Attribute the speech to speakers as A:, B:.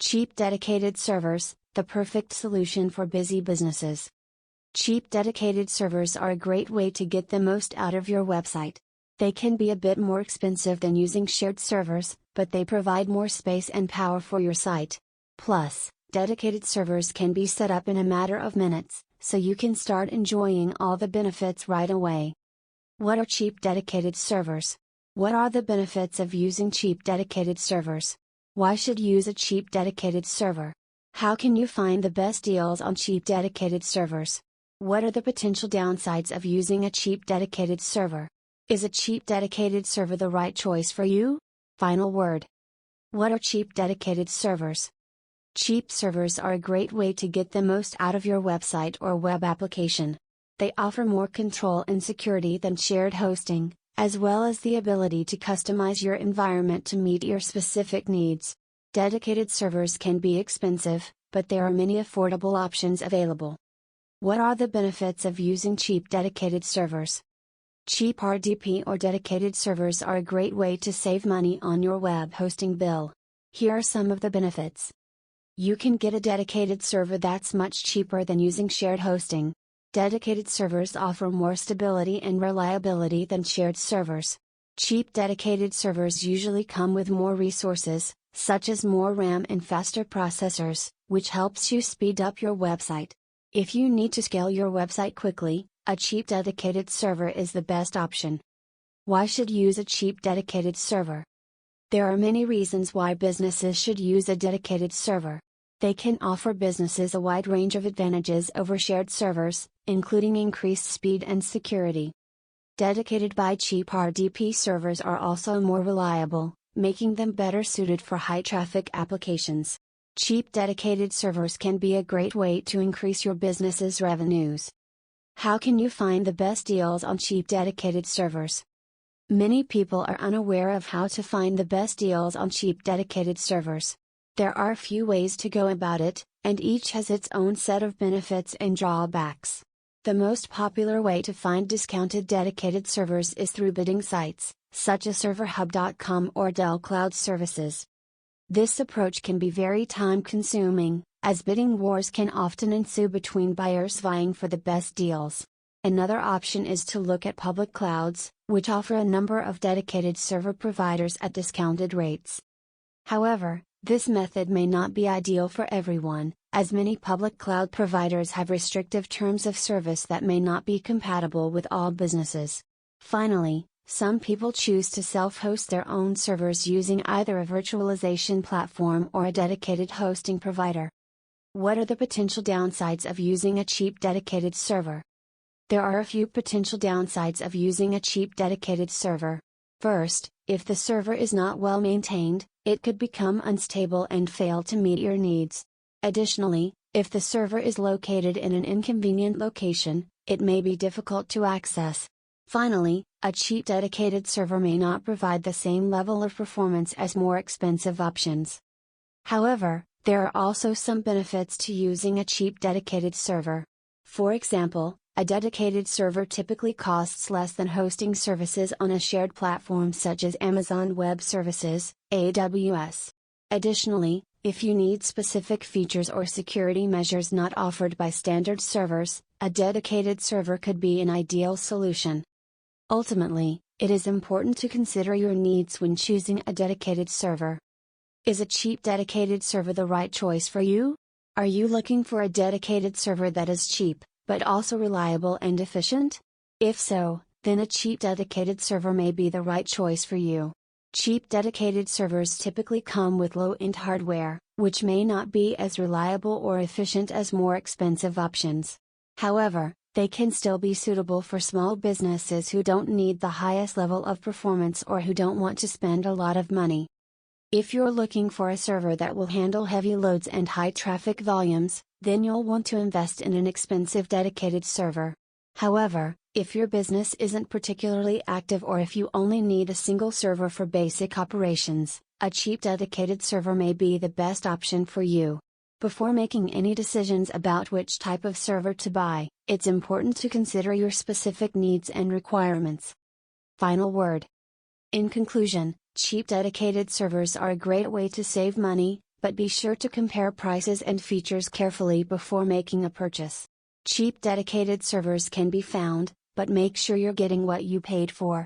A: Cheap dedicated servers, the perfect solution for busy businesses. Cheap dedicated servers are a great way to get the most out of your website. They can be a bit more expensive than using shared servers, but they provide more space and power for your site. Plus, dedicated servers can be set up in a matter of minutes, so you can start enjoying all the benefits right away. What are cheap dedicated servers? What are the benefits of using cheap dedicated servers? Why should you use a cheap dedicated server? How can you find the best deals on cheap dedicated servers? What are the potential downsides of using a cheap dedicated server? Is a cheap dedicated server the right choice for you? Final word. What are cheap dedicated servers? Cheap servers are a great way to get the most out of your website or web application. They offer more control and security than shared hosting, as well as the ability to customize your environment to meet your specific needs. Dedicated servers can be expensive, but there are many affordable options available. What are the benefits of using cheap dedicated servers? Cheap RDP or dedicated servers are a great way to save money on your web hosting bill. Here are some of the benefits. You can get a dedicated server that's much cheaper than using shared hosting. Dedicated servers offer more stability and reliability than shared servers. Cheap dedicated servers usually come with more resources, such as more RAM and faster processors, which helps you speed up your website. If you need to scale your website quickly, a cheap dedicated server is the best option. Why should you use a cheap dedicated server? There are many reasons why businesses should use a dedicated server. They can offer businesses a wide range of advantages over shared servers, including increased speed and security. Dedicated by cheap RDP servers are also more reliable, making them better suited for high-traffic applications. Cheap dedicated servers can be a great way to increase your business's revenues. How can you find the best deals on cheap dedicated servers? Many people are unaware of how to find the best deals on cheap dedicated servers. There are a few ways to go about it, and each has its own set of benefits and drawbacks. The most popular way to find discounted dedicated servers is through bidding sites, such as ServerHub.com or Dell Cloud Services. This approach can be very time-consuming, as bidding wars can often ensue between buyers vying for the best deals. Another option is to look at public clouds, which offer a number of dedicated server providers at discounted rates. However, this method may not be ideal for everyone, as many public cloud providers have restrictive terms of service that may not be compatible with all businesses. Finally, some people choose to self-host their own servers using either a virtualization platform or a dedicated hosting provider. What are the potential downsides of using a cheap dedicated server? There are a few potential downsides of using a cheap dedicated server. First, if the server is not well maintained, it could become unstable and fail to meet your needs. Additionally, if the server is located in an inconvenient location, it may be difficult to access. Finally, a cheap dedicated server may not provide the same level of performance as more expensive options. However, there are also some benefits to using a cheap dedicated server. For example, a dedicated server typically costs less than hosting services on a shared platform such as Amazon Web Services, AWS. Additionally, if you need specific features or security measures not offered by standard servers, a dedicated server could be an ideal solution. Ultimately, it is important to consider your needs when choosing a dedicated server. Is a cheap dedicated server the right choice for you? Are you looking for a dedicated server that is cheap, but also reliable and efficient? If so, then a cheap dedicated server may be the right choice for you. Cheap dedicated servers typically come with low-end hardware, which may not be as reliable or efficient as more expensive options. However, they can still be suitable for small businesses who don't need the highest level of performance or who don't want to spend a lot of money. If you're looking for a server that will handle heavy loads and high traffic volumes, then you'll want to invest in an expensive dedicated server. However, if your business isn't particularly active or if you only need a single server for basic operations, a cheap dedicated server may be the best option for you. Before making any decisions about which type of server to buy, it's important to consider your specific needs and requirements. Final word. In conclusion, cheap dedicated servers are a great way to save money, but be sure to compare prices and features carefully before making a purchase. Cheap dedicated servers can be found, but make sure you're getting what you paid for.